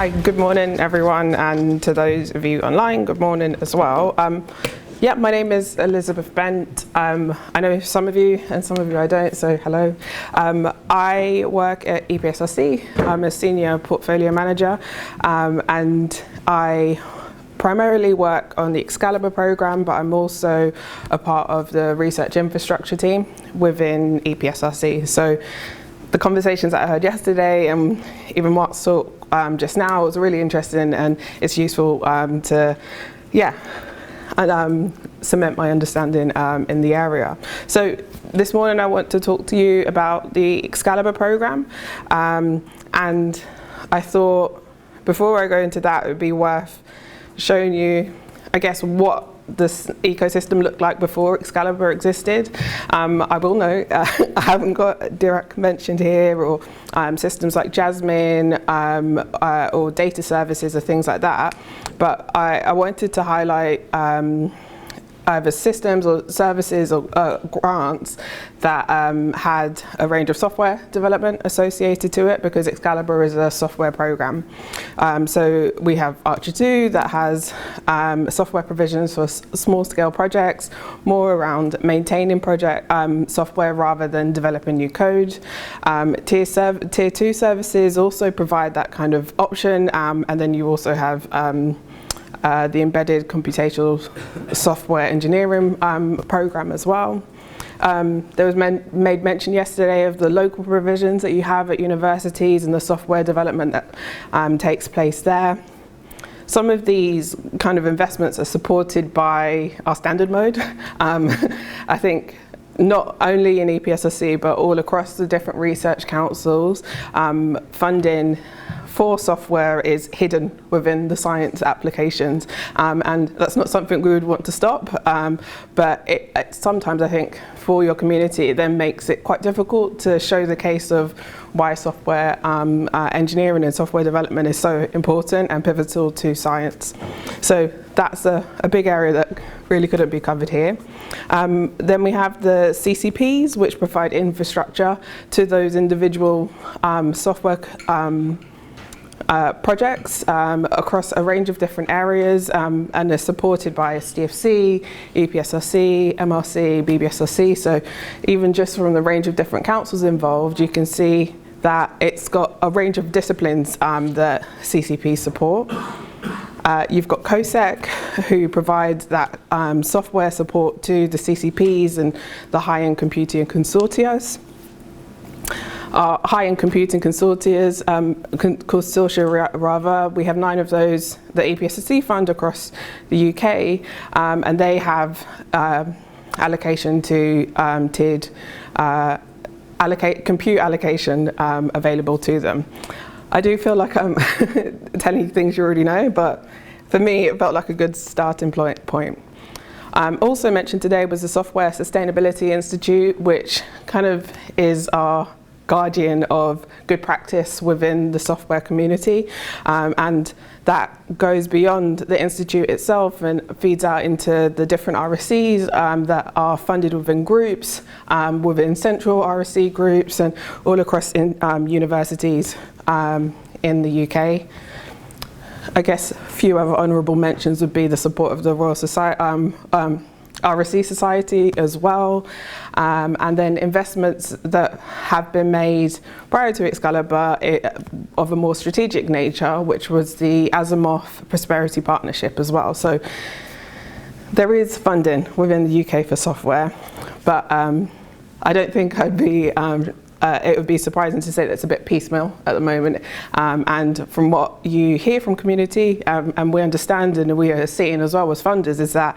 Hi, good morning everyone, and to those of you online, good morning as well. My name is Elizabeth Bent. I know some of you and some of you I don't, so hello. I work at EPSRC. I'm a senior portfolio manager, and I primarily work on the Excalibur Programme, but I'm also a part of the research infrastructure team within EPSRC. So the conversations that I heard yesterday and even Mark's talk just now was really interesting, and it's useful to cement my understanding in the area. So this morning I want to talk to you about the Excalibur Programme, and I thought before I go into that it would be worth showing you, I guess, what this ecosystem looked like before Excalibur existed. I will note I haven't got direct mentioned here, or systems like Jasmine or data services or things like that, but I wanted to highlight either systems or services or grants that had a range of software development associated to it, because Excalibur is a software program. So we have Archer 2 that has software provisions for small scale projects, more around maintaining project software rather than developing new code. Tier 2 services also provide that kind of option, and then you also have the embedded computational software engineering program as well. There was made mention yesterday of the local provisions that you have at universities and the software development that takes place there. Some of these kind of investments are supported by our standard mode. I think not only in EPSRC but all across the different research councils, funding for software is hidden within the science applications, and that's not something we would want to stop, but it sometimes, I think, for your community, it then makes it quite difficult to show the case of why software engineering and software development is so important and pivotal to science. So that's a big area that really couldn't be covered here. Then we have the CCPs, which provide infrastructure to those individual software projects across a range of different areas, and are supported by SDFC, EPSRC, MRC, BBSRC. So even just from the range of different councils involved, you can see that it's got a range of disciplines that CCP support. You've got COSEC, who provides that software support to the CCPs and the high-end computing consortia. High-end computing consortia, we have 9 of those that EPSRC fund across the UK, and they have allocation to tiered compute allocation available to them. I do feel like I'm telling you things you already know, but for me it felt like a good starting point. Also mentioned today was the Software Sustainability Institute, which kind of is our guardian of good practice within the software community, and that goes beyond the institute itself and feeds out into the different RSCs that are funded within groups, within central RSC groups, and all across universities in the UK. I guess a few other honourable mentions would be the support of the Royal Society, RSC Society as well, and then investments that have been made prior to Excalibur of a more strategic nature, which was the Asimov Prosperity Partnership as well. So there is funding within the UK for software, but I don't think it would be surprising to say that it's a bit piecemeal at the moment, and from what you hear from community, and we understand and we are seeing as well as funders, is that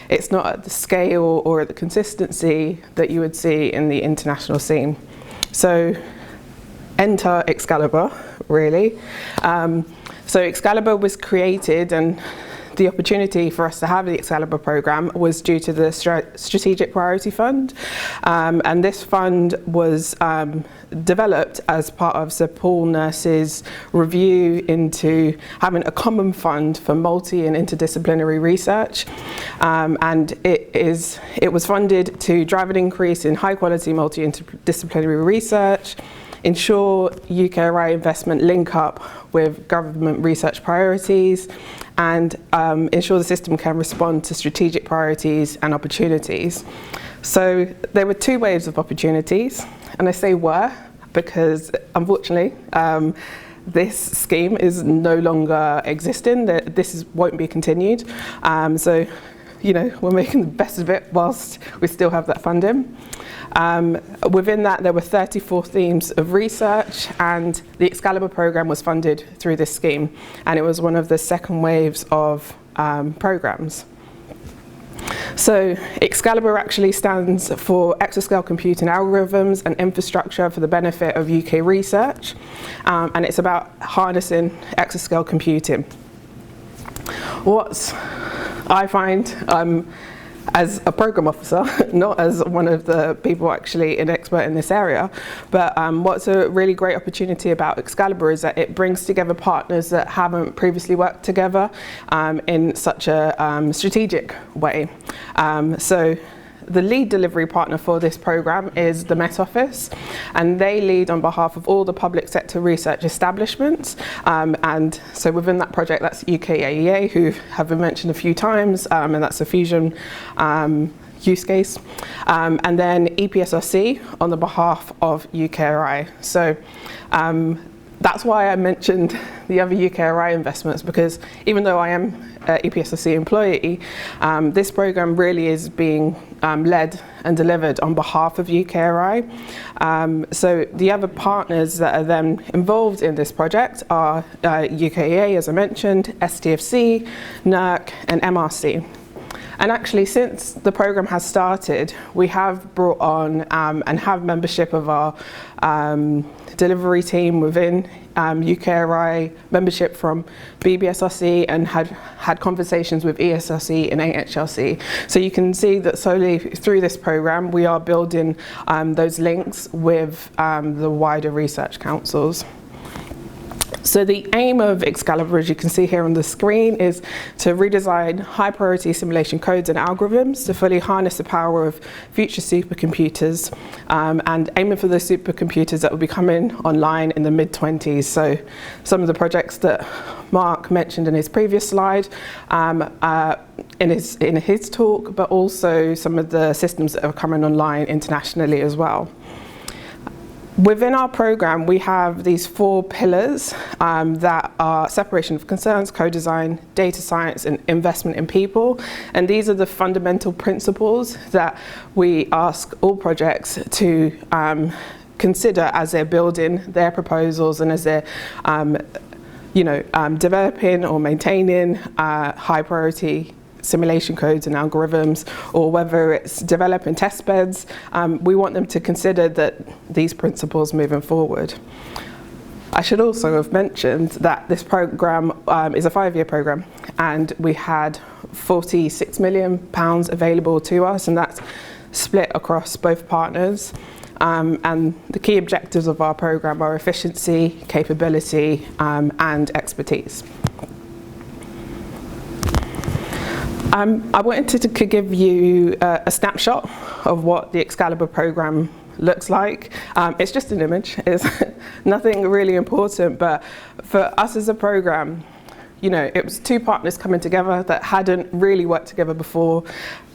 it's not at the scale or at the consistency that you would see in the international scene. So enter Excalibur, really. So Excalibur was created, and the opportunity for us to have the Excalibur Programme was due to the Strategic Priority Fund, and this fund was developed as part of Sir Paul Nurse's review into having a common fund for multi and interdisciplinary research, and it was funded to drive an increase in high quality multi-interdisciplinary research, ensure UKRI investment link up with government research priorities, and ensure the system can respond to strategic priorities and opportunities. So there were 2 waves of opportunities, and I say were because unfortunately this scheme is no longer existing. This won't be continued. So, we're making the best of it whilst we still have that funding. Within that, there were 34 themes of research, and the Excalibur Programme was funded through this scheme, and it was one of the second waves of programmes. So Excalibur actually stands for Exascale Computing Algorithms and Infrastructure for the Benefit of UK Research, and it's about harnessing exascale computing. What I find as a programme officer, not as one of the people actually an expert in this area, but what's a really great opportunity about Excalibur is that it brings together partners that haven't previously worked together in such a strategic way. So the lead delivery partner for this programme is the Met Office, and they lead on behalf of all the public sector research establishments, and so within that project that's UKAEA, who have been mentioned a few times, and that's a fusion use case, and then EPSRC on the behalf of UKRI. So that's why I mentioned the other UKRI investments, because even though I am an EPSRC employee, this programme really is being led and delivered on behalf of UKRI. So the other partners that are then involved in this project are UKEA, as I mentioned, STFC, NERC and MRC. And actually, since the programme has started, we have brought on and have membership of our delivery team within UKRI, membership from BBSRC, and had conversations with ESRC and AHRC. So you can see that solely through this programme, we are building those links with the wider research councils. So the aim of Excalibur, as you can see here on the screen, is to redesign high priority simulation codes and algorithms to fully harness the power of future supercomputers, and aiming for those supercomputers that will be coming online in the mid-20s. So some of the projects that Mark mentioned in his previous slide, in his talk, but also some of the systems that are coming online internationally as well. Within our programme, we have these 4 pillars that are separation of concerns, co-design, data science, and investment in people. And these are the fundamental principles that we ask all projects to consider as they're building their proposals and as they're developing or maintaining high priority simulation codes and algorithms, or whether it's developing test beds. We want them to consider that these principles moving forward. I should also have mentioned that this programme is a 5-year programme, and we had £46 million available to us, and that's split across both partners. And the key objectives of our programme are efficiency, capability, and expertise. I wanted to give you a snapshot of what the Excalibur programme looks like. It's just an image, it's nothing really important, but for us as a programme, it was 2 partners coming together that hadn't really worked together before,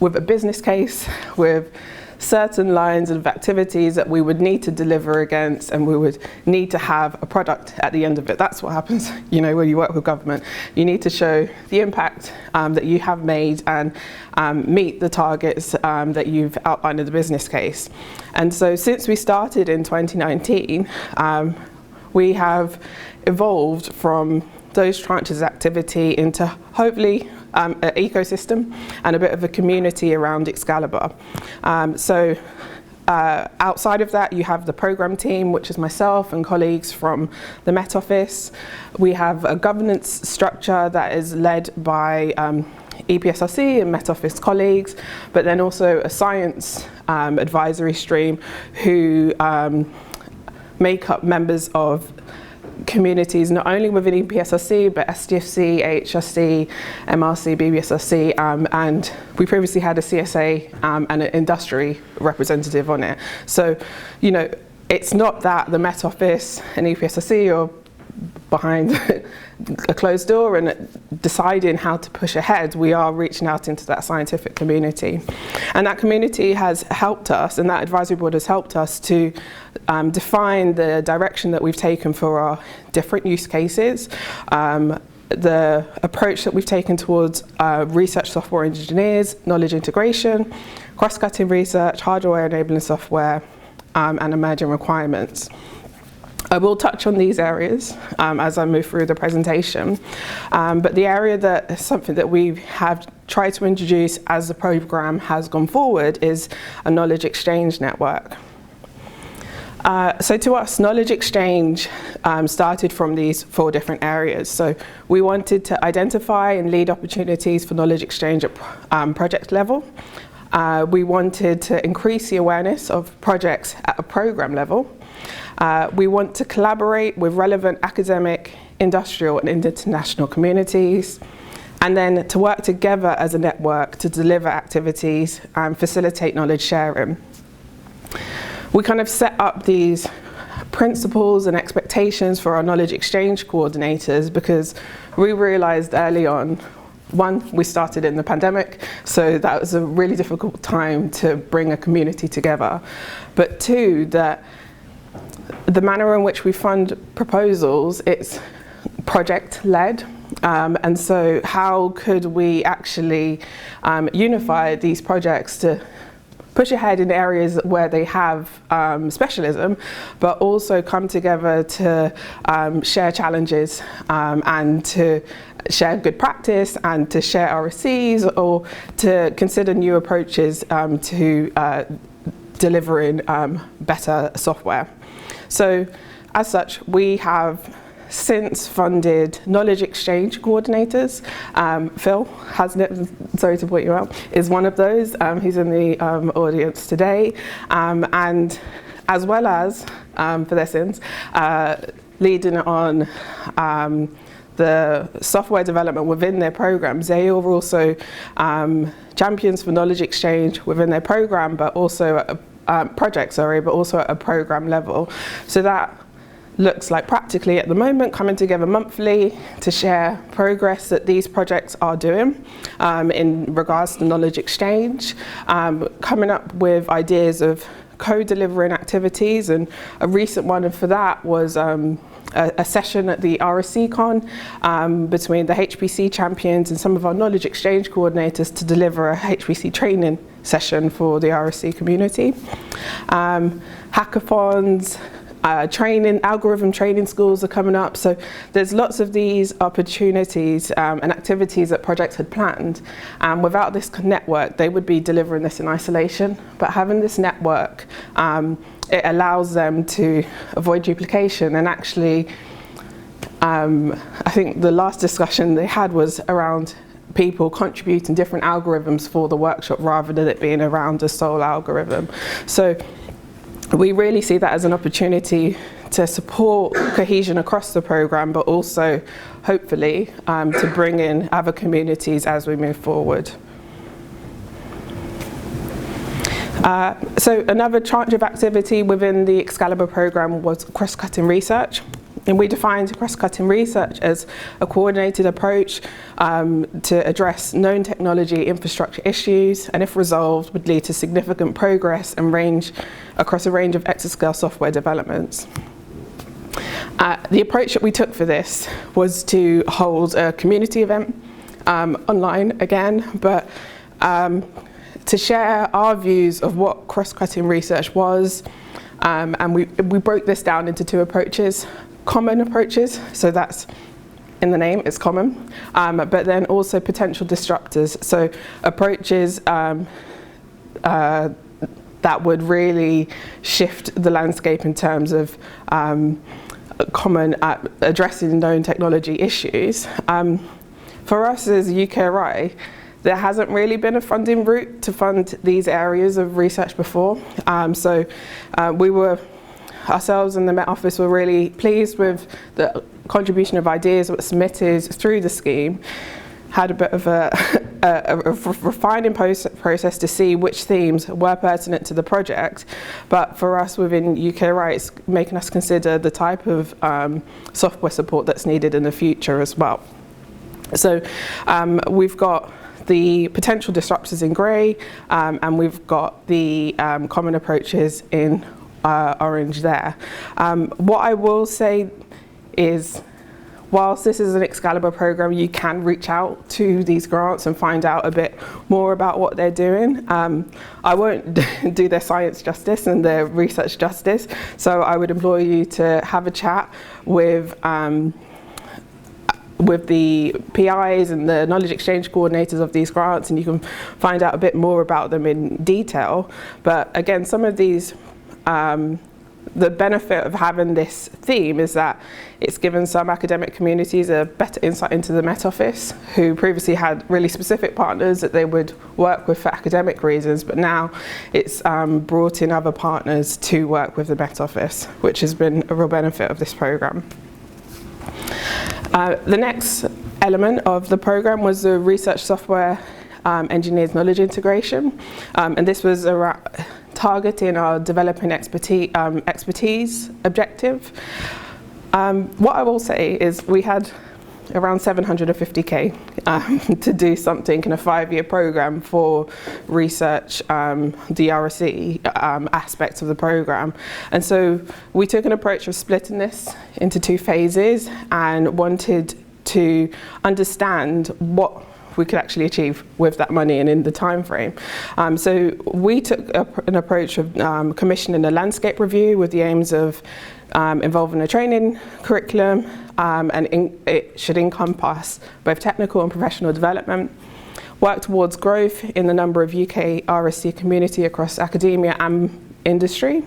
with a business case, with certain lines of activities that we would need to deliver against, and we would need to have a product at the end of it. That's what happens, when you work with government. You need to show the impact that you have made and meet the targets that you've outlined in the business case. And so since we started in 2019, we have evolved from those tranches of activity into hopefully an ecosystem and a bit of a community around Excalibur. So outside of that, you have the programme team, which is myself and colleagues from the Met Office. We have a governance structure that is led by EPSRC and Met Office colleagues, but then also a science advisory stream who make up members of communities not only within EPSRC but STFC, AHRC, MRC, BBSRC, and we previously had a CSA and an industry representative on it. So, it's not that the Met Office and EPSRC are behind a closed door and deciding how to push ahead. We are reaching out into that scientific community. And that community has helped us, and that advisory board has helped us to define the direction that we've taken for our different use cases, the approach that we've taken towards research software engineers, knowledge integration, cross-cutting research, hardware enabling software, and emerging requirements. I will touch on these areas as I move through the presentation, but the area that is something that we have tried to introduce as the programme has gone forward is a knowledge exchange network. So to us, knowledge exchange started from these 4 different areas. So we wanted to identify and lead opportunities for knowledge exchange at project level. We wanted to increase the awareness of projects at a programme level. We want to collaborate with relevant academic, industrial and international communities, and then to work together as a network to deliver activities and facilitate knowledge sharing. We kind of set up these principles and expectations for our knowledge exchange coordinators because we realised early on, one, we started in the pandemic, so that was a really difficult time to bring a community together. But 2, that the manner in which we fund proposals, it's project-led, and so how could we actually unify these projects to push ahead in areas where they have specialism, but also come together to share challenges and to share good practice and to share RSCs or to consider new approaches to delivering better software. So as such, we have since funded knowledge exchange coordinators. Phil Hasnett, sorry to point you out, is one of those. He's in the audience today. And as well as, for their sins, leading on the software development within their programs. They are also champions for knowledge exchange within their program, but also project, but also at a program level. So that looks like practically at the moment coming together monthly to share progress that these projects are doing in regards to knowledge exchange, coming up with ideas of co-delivering activities, and a recent one for that was a session at the RSC Con between the HPC champions and some of our knowledge exchange coordinators to deliver a HPC training session for the RSC community. Hackathons, algorithm training schools are coming up. So there's lots of these opportunities and activities that projects had planned. And without this network, they would be delivering this in isolation. But having this network, it allows them to avoid duplication. And actually, I think the last discussion they had was around people contributing different algorithms for the workshop rather than it being around a sole algorithm. So we really see that as an opportunity to support cohesion across the programme, but also hopefully to bring in other communities as we move forward. So another tranche of activity within the Excalibur programme was cross-cutting research. And we defined cross-cutting research as a coordinated approach to address known technology infrastructure issues, and if resolved, would lead to significant progress and across a range of exascale software developments. The approach that we took for this was to hold a community event online again, but to share our views of what cross-cutting research was, and we broke this down into 2 approaches. Common approaches, so that's in the name, it's common, but then also potential disruptors, so approaches that would really shift the landscape in terms of common addressing known technology issues. For us as UKRI, there hasn't really been a funding route to fund these areas of research before, so we were ourselves and the Met Office were really pleased with the contribution of ideas that were submitted through the scheme. had a bit of a refining process to see which themes were pertinent to the project, but for us within UK Rights, making us consider the type of software support that's needed in the future as well. So we've got the potential disruptors in grey, and we've got the common approaches in orange there. What I will say is, whilst this is an Excalibur programme, you can reach out to these grants and find out a bit more about what they're doing. I won't do their science justice and their research justice, so I would implore you to have a chat with the PIs and the knowledge exchange coordinators of these grants, and you can find out a bit more about them in detail. But again, some of these, the benefit of having this theme is that it's given some academic communities a better insight into the Met Office, who previously had really specific partners that they would work with for academic reasons, but now it's brought in other partners to work with the Met Office, which has been a real benefit of this programme. The next element of the programme was the research software engineers knowledge integration, and this was targeting our developing expertise objective. What I will say is we had around 750k to do something in a 5-year programme for research, DRC aspects of the programme. And so we took an approach of splitting this into 2 phases and wanted to understand what we could actually achieve with that money and in the time frame. So we took an approach of commissioning a landscape review with the aims of involving a training curriculum, and it should encompass both technical and professional development, work towards growth in the number of UK RSC community across academia and industry,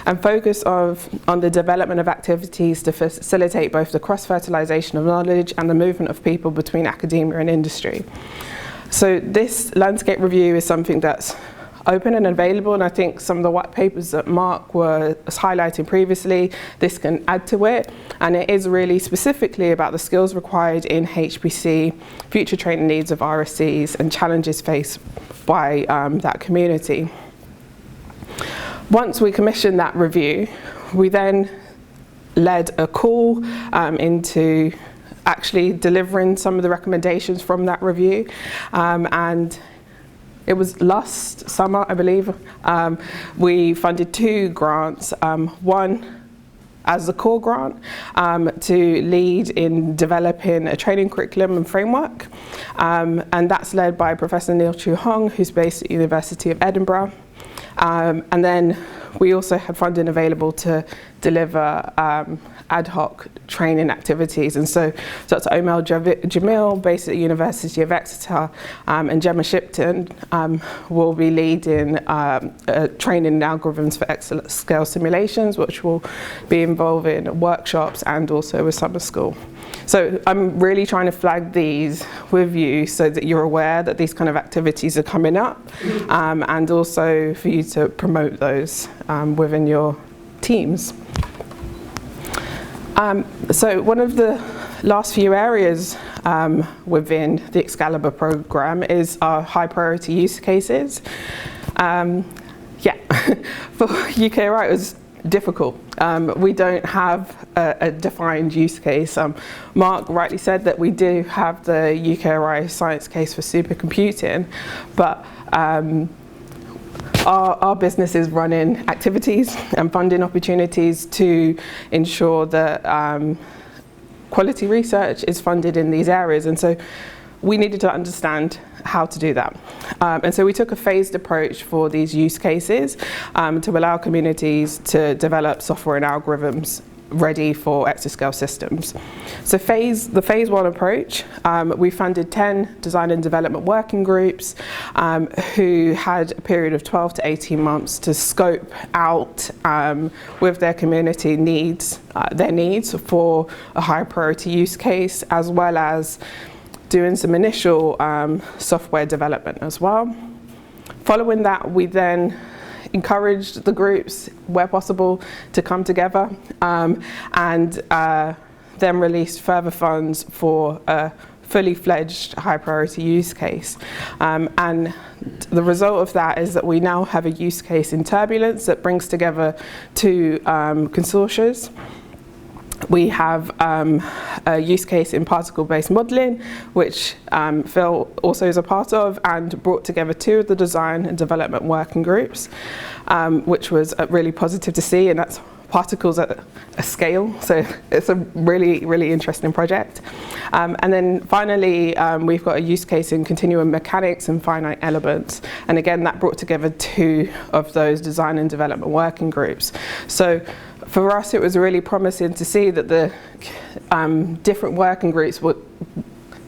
and focus on the development of activities to facilitate both the cross-fertilisation of knowledge and the movement of people between academia and industry. So this landscape review is something that's open and available, and I think some of the white papers that Mark was highlighting previously, this can add to it, and it is really specifically about the skills required in HPC, future training needs of RSCs, and challenges faced by that community. Once we commissioned that review, we then led a call into actually delivering some of the recommendations from that review, and it was last summer, I believe. We funded 2 grants, one as the core grant to lead in developing a training curriculum and framework, and that's led by Professor Neil Chu Hong, who's based at the University of Edinburgh. And then we also had funding available to deliver ad hoc training activities. And so Dr. Omel Jamil, based at the University of Exeter, and Gemma Shipton will be leading training in algorithms for exascale simulations, which will be involving workshops and also a summer school. So I'm really trying to flag these with you so that you're aware that these kind of activities are coming up, and also for you to promote those within your teams. So one of the last few areas within the Excalibur programme is our high priority use cases. For UK Right, it was difficult. We don't have a defined use case. Mark rightly said that we do have the UKRI science case for supercomputing, but our business is running activities and funding opportunities to ensure that quality research is funded in these areas, and so we needed to understand how to do that. And so we took a phased approach for these use cases to allow communities to develop software and algorithms ready for exascale systems. So the phase 1 approach, we funded 10 design and development working groups who had a period of 12 to 18 months to scope out with their community needs, their needs for a high priority use case, as well as doing some initial software development as well. Following that, we then encouraged the groups, where possible, to come together and then released further funds for a fully fledged high priority use case. And the result of that is that we now have a use case in turbulence that brings together two consortia. We have a use case in particle-based modelling, which Phil also is a part of, and brought together two of the design and development working groups, which was really positive to see, and that's particles at a scale, so it's a really, really interesting project. And then finally, we've got a use case in continuum mechanics and finite elements, and again, that brought together two of those design and development working groups. So for us, it was really promising to see that the different working groups were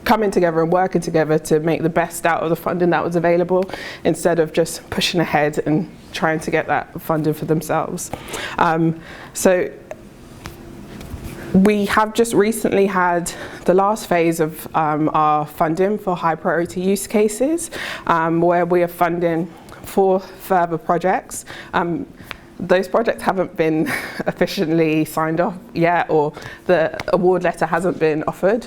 coming together and working together to make the best out of the funding that was available, instead of just pushing ahead and trying to get that funding for themselves. So we have just recently had the last phase of our funding for high priority use cases, where we are funding 4 further projects. Those projects haven't been officially signed off yet, or the award letter hasn't been offered.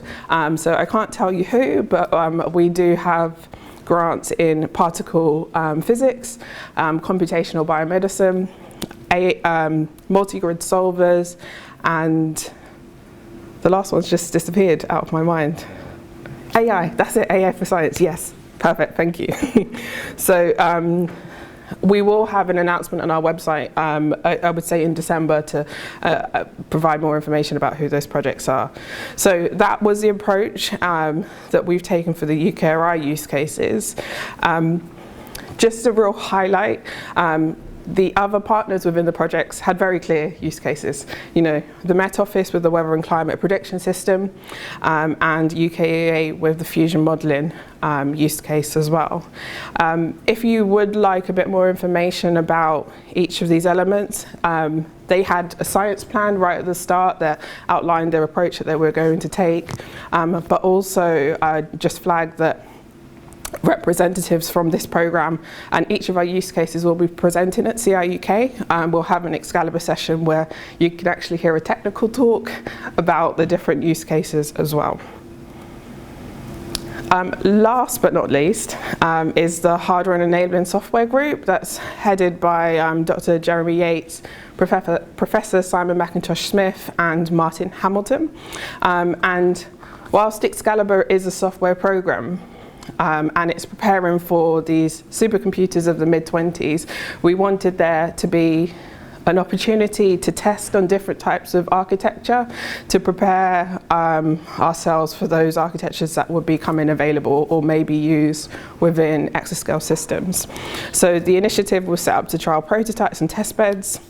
So I can't tell you who, but we do have grants in particle physics, computational biomedicine, multi-grid solvers, and the last one's just disappeared out of my mind. AI, that's it, AI for science, yes. Perfect, thank you. So we will have an announcement on our website, I would say in December, to provide more information about who those projects are. So that was the approach that we've taken for the UKRI use cases. Just a real highlight, the other partners within the projects had very clear use cases. You know, the Met Office with the weather and climate prediction system, and UKEA with the fusion modelling use case as well. If you would like a bit more information about each of these elements, they had a science plan right at the start that outlined their approach that they were going to take, but also just flagged that representatives from this programme and each of our use cases will be presenting at CI UK. We'll have an Excalibur session where you can actually hear a technical talk about the different use cases as well. Last but not least is the Hardware and Enabling Software Group that's headed by Dr. Jeremy Yates, Professor Simon McIntosh Smith and Martin Hamilton. And whilst Excalibur is a software programme, and it's preparing for these supercomputers of the mid-20s, we wanted there to be an opportunity to test on different types of architecture to prepare ourselves for those architectures that would be coming available or maybe used within exascale systems. So the initiative was set up to trial prototypes and test beds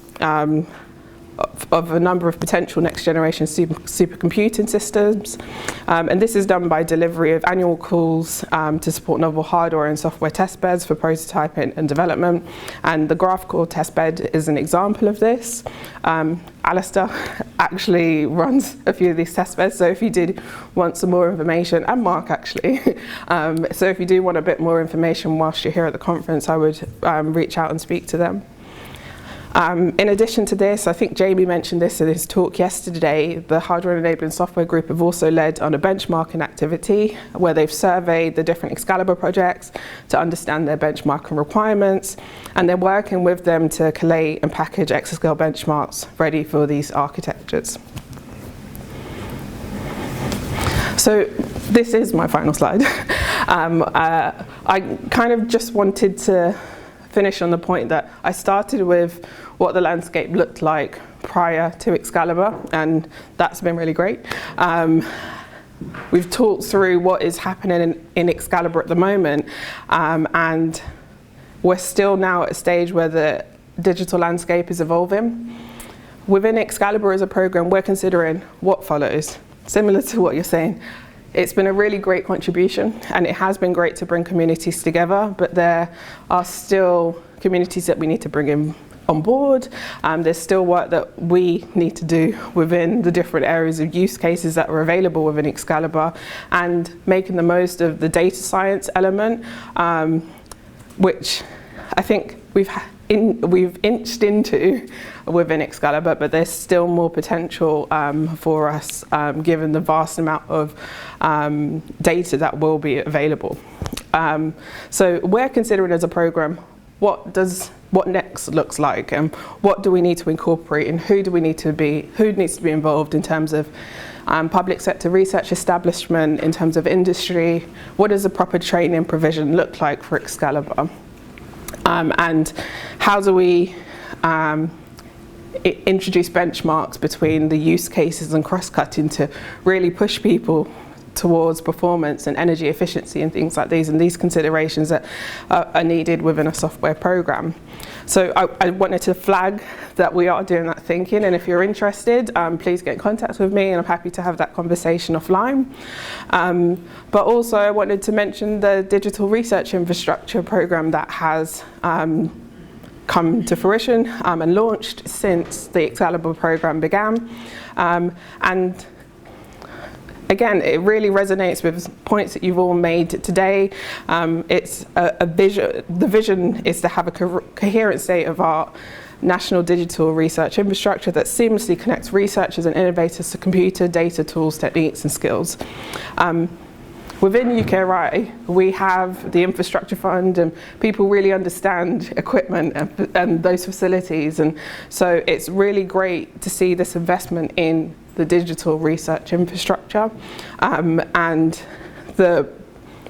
of a number of potential next generation supercomputing systems. And this is done by delivery of annual calls to support novel hardware and software test beds for prototyping and development. And the GraphCore test bed is an example of this. Alistair actually runs a few of these test beds, so if you did want some more information, and Mark actually, so if you do want a bit more information whilst you're here at the conference, I would reach out and speak to them. In addition to this, I think Jamie mentioned this in his talk yesterday, the Hardware and Enabling Software Group have also led on a benchmarking activity where they've surveyed the different Excalibur projects to understand their benchmarking requirements, and they're working with them to collate and package exascale benchmarks ready for these architectures. So this is my final slide. I kind of just wanted to finish on the point that I started with what the landscape looked like prior to Excalibur, and that's been really great. We've talked through what is happening in Excalibur at the moment, and we're still now at a stage where the digital landscape is evolving. Within Excalibur as a program, we're considering what follows, similar to what you're saying. It's been a really great contribution, and it has been great to bring communities together, but there are still communities that we need to bring in on board. There's still work that we need to do within the different areas of use cases that are available within Excalibur, and making the most of the data science element, which I think we've we've inched into within Excalibur, but there's still more potential for us given the vast amount of data that will be available. So we're considering as a programme what next looks like, and what do we need to incorporate, and who needs to be involved in terms of public sector research establishment, in terms of industry. What does the proper training provision look like for Excalibur? And how do we introduce benchmarks between the use cases and cross-cutting to really push people towards performance and energy efficiency and things like these, and these considerations that are needed within a software program. So I wanted to flag that we are doing that thinking, and if you're interested, please get in contact with me, and I'm happy to have that conversation offline. But also I wanted to mention the digital research infrastructure program that has come to fruition and launched since the Excalibur programme began. And again, it really resonates with points that you've all made today. It's a vision. The vision is to have a coherent state-of-art national digital research infrastructure that seamlessly connects researchers and innovators to computer, data, tools, techniques and skills. Within UKRI, we have the infrastructure fund, and people really understand equipment and those facilities, and so it's really great to see this investment in the digital research infrastructure, and the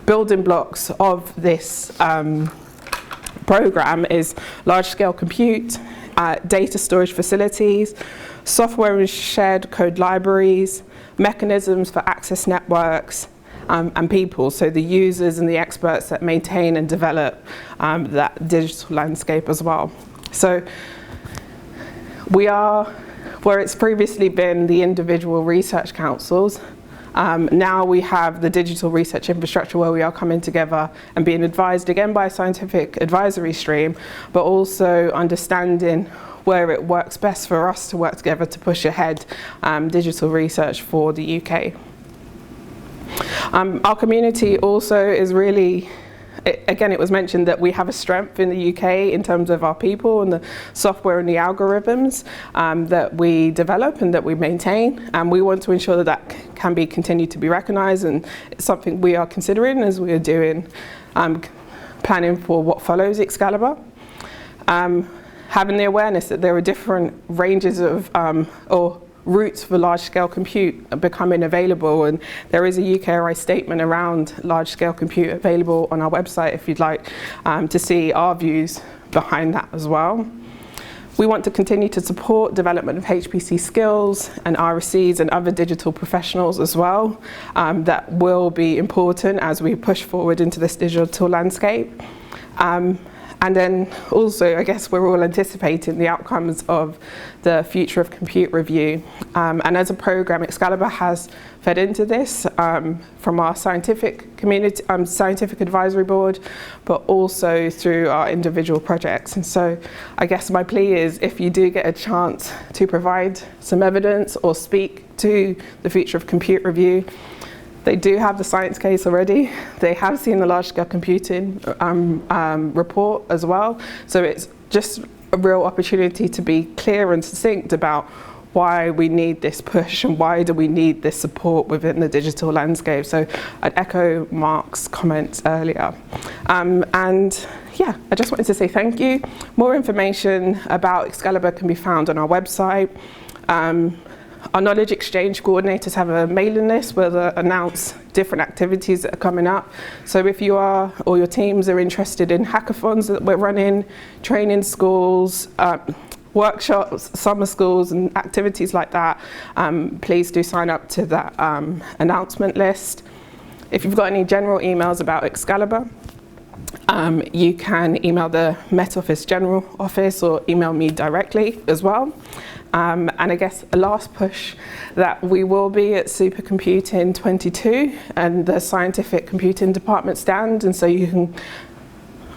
building blocks of this program is large-scale compute, data storage facilities, software and shared code libraries, mechanisms for access networks, and people, so the users and the experts that maintain and develop that digital landscape as well. So we are, where it's previously been the individual research councils, now we have the digital research infrastructure where we are coming together and being advised again by a scientific advisory stream, but also understanding where it works best for us to work together to push ahead digital research for the UK. Our community also is really, again, it was mentioned that we have a strength in the UK in terms of our people and the software and the algorithms that we develop and that we maintain, and we want to ensure that that can be continued to be recognised, and it's something we are considering as we are doing planning for what follows Excalibur. Having the awareness that there are different ranges of or routes for large-scale compute becoming available, and there is a UKRI statement around large-scale compute available on our website if you'd like to see our views behind that as well. We want to continue to support development of HPC skills and RSCs and other digital professionals as well. That will be important as we push forward into this digital landscape. And then also, I guess we're all anticipating the outcomes of the Future of Compute review. And as a programme, Excalibur has fed into this from our scientific community, scientific advisory board, but also through our individual projects. And so I guess my plea is, if you do get a chance to provide some evidence or speak to the Future of Compute review, they do have the science case already. They have seen the large-scale computing report as well. So it's just a real opportunity to be clear and succinct about why we need this push and why do we need this support within the digital landscape. So I'd echo Mark's comments earlier. And yeah, I just wanted to say thank you. More information about Excalibur can be found on our website. Our knowledge exchange coordinators have a mailing list where they announce different activities that are coming up. So if you are, or your teams are interested in hackathons that we're running, training schools, workshops, summer schools and activities like that, please do sign up to that announcement list. If you've got any general emails about Excalibur, you can email the Met Office General Office or email me directly as well. And I guess a last push that we will be at Supercomputing 22 and the Scientific Computing Department stand, and so you can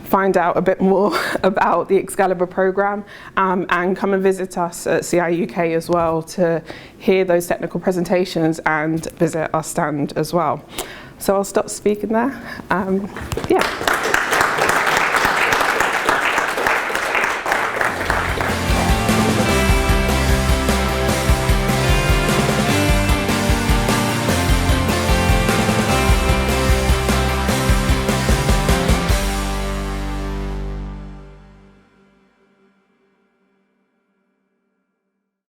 find out a bit more about the Excalibur programme and come and visit us at CI UK as well to hear those technical presentations and visit our stand as well. So I'll stop speaking there. Yeah.